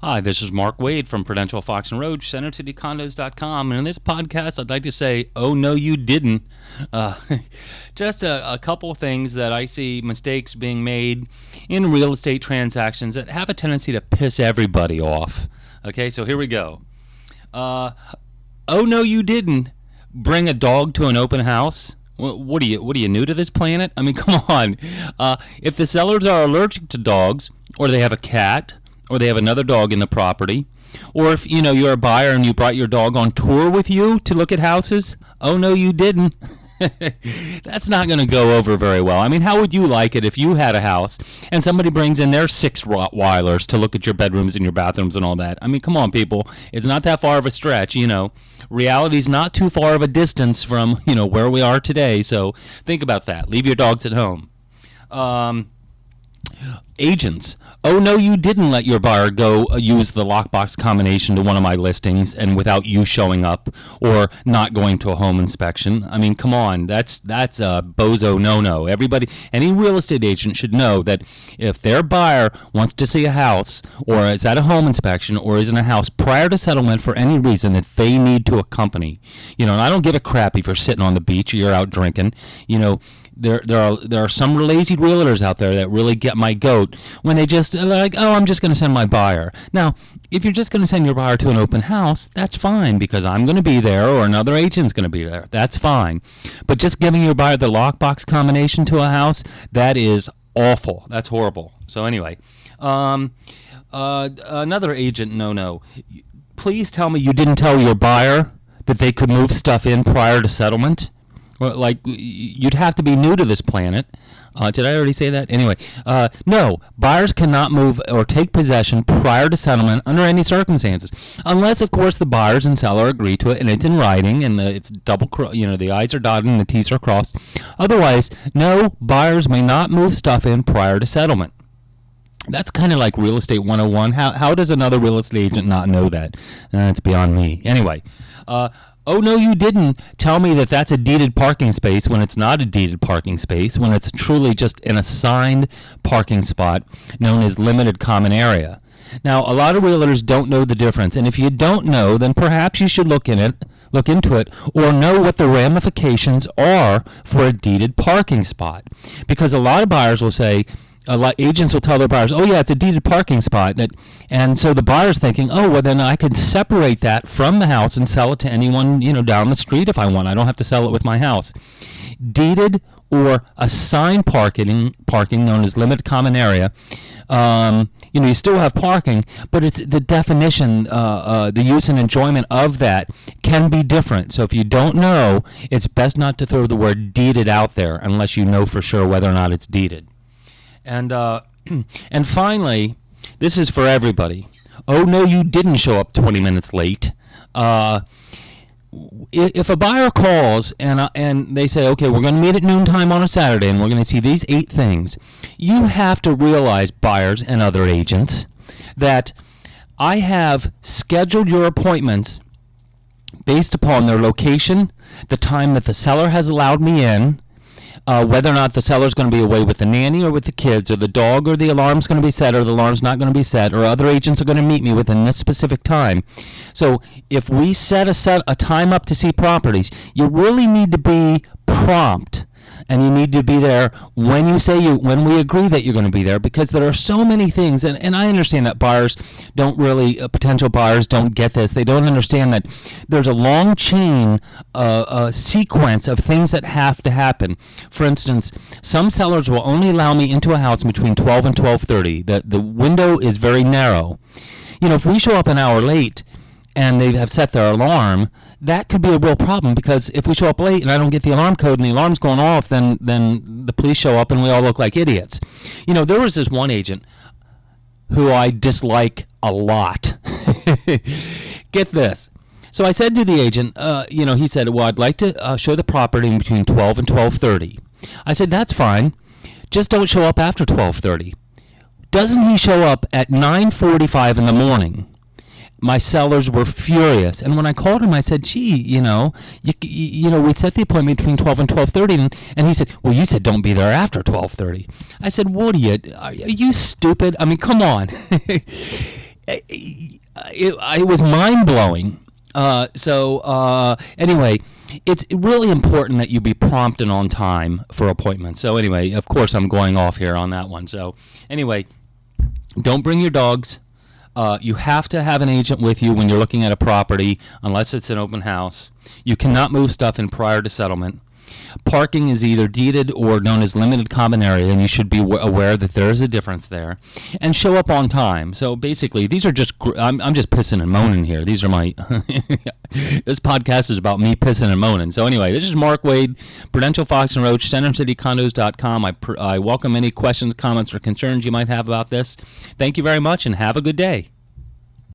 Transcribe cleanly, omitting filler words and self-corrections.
Hi, this is Mark Wade from Prudential Fox and Roach, CenterCityCondos.com, and in this podcast, I'd like to say, oh no, you didn't. Uh, just a couple of things that I see mistakes being made in real estate transactions that have a tendency to piss everybody off. Okay, so here we go. Oh no, you didn't bring a dog to an open house. What are you new to this planet? I mean, come on. If the sellers are allergic to dogs, or they have a cat, or they have another dog in the property, or if you're a buyer and you brought your dog on tour with you to look at houses, oh no you didn't. That's not going to go over very well. I mean, how would you like it if you had a house and somebody brings in their 6 Rottweilers to look at your bedrooms and your bathrooms and all that? I mean, come on, people. It's not that far of a stretch, Reality's not too far of a distance from, where we are today. So think about that. Leave your dogs at home. Agents. Oh no, you didn't let your buyer go use the lockbox combination to one of my listings and without you showing up or not going to a home inspection. I mean, come on, that's a bozo no-no. Any real estate agent should know that if their buyer wants to see a house or is at a home inspection or is in a house prior to settlement for any reason that they need to accompany. And I don't give a crap if you're sitting on the beach or you're out drinking. There are some lazy realtors out there that really get my goat when they're like, oh, I'm just going to send my buyer. Now, if you're just going to send your buyer to an open house, that's fine because I'm going to be there or another agent's going to be there. That's fine. But just giving your buyer the lockbox combination to a house, that is awful. That's horrible. So anyway, another agent no-no. Please tell me you didn't tell your buyer that they could move stuff in prior to settlement. Well, like, you'd have to be new to this planet. Did I already say that? Anyway, no, buyers cannot move or take possession prior to settlement under any circumstances, unless, of course, the buyers and seller agree to it and it's in writing and it's the I's are dotted and the T's are crossed. Otherwise, no, buyers may not move stuff in prior to settlement. That's kind of like real estate 101. How does another real estate agent not know that? It's beyond me. Anyway, oh, no, you didn't tell me that that's a deeded parking space when it's not a deeded parking space, when it's truly just an assigned parking spot known as limited common area. Now, a lot of realtors don't know the difference, and if you don't know, then perhaps you should look into it, or know what the ramifications are for a deeded parking spot. Because a lot of buyers will say, agents will tell their buyers, oh yeah, it's a deeded parking spot, and so the buyer's thinking, oh well, then I could separate that from the house and sell it to anyone down the street if I want. I don't have to sell it with my house. Deeded or assigned parking known as limited common area. You still have parking, but it's the definition, the use and enjoyment of that can be different. So if you don't know, it's best not to throw the word deeded out there unless you know for sure whether or not it's deeded. And and finally, this is for everybody. Oh no, you didn't show up 20 minutes late. If a buyer calls and they say, okay, we're going to meet at noontime on a Saturday and we're going to see these 8 things, you have to realize, buyers and other agents, that I have scheduled your appointments based upon their location, the time that the seller has allowed me in, whether or not the seller's going to be away with the nanny or with the kids, or the dog, or the alarm's going to be set, or the alarm's not going to be set, or other agents are going to meet me within this specific time. So if we set a time up to see properties, you really need to be prompt. And you need to be there when we agree that you're going to be there, because there are so many things, and I understand that potential buyers don't get this. They don't understand that there's a long chain, sequence of things that have to happen. For instance, some sellers will only allow me into a house between 12 and 12:30. The window is very narrow. If we show up an hour late and they have set their alarm, that could be a real problem, because if we show up late and I don't get the alarm code and the alarm's going off, then the police show up and we all look like idiots. There was this one agent who I dislike a lot. Get this. So I said to the agent, he said, well, I'd like to show the property between 12 and 12:30. I said, that's fine. Just don't show up after 12:30. Doesn't he show up at 9:45 in the morning? My sellers were furious, and when I called him, I said, "Gee, we set the appointment between 12 and 12:30," and he said, "Well, you said don't be there after 12:30." I said, "What are you stupiid? I mean, come on." it was mind-blowing. Anyway, it's really important that you be prompt and on time for appointments. So anyway, of course, I'm going off here on that one. So anyway, don't bring your dogs. You have to have an agent with you when you're looking at a property, unless it's an open house. You cannot move stuff in prior to settlement. Parking is either deeded or known as limited common area, and you should be aware that there is a difference there. And show up on time. So basically, these are just, I'm just pissing and moaning here. These are my, this podcast is about me pissing and moaning. So anyway, this is Mark Wade, Prudential Fox and Roach, CentrumCityCondos.com. I welcome any questions, comments, or concerns you might have about this. Thank you very much, and have a good day.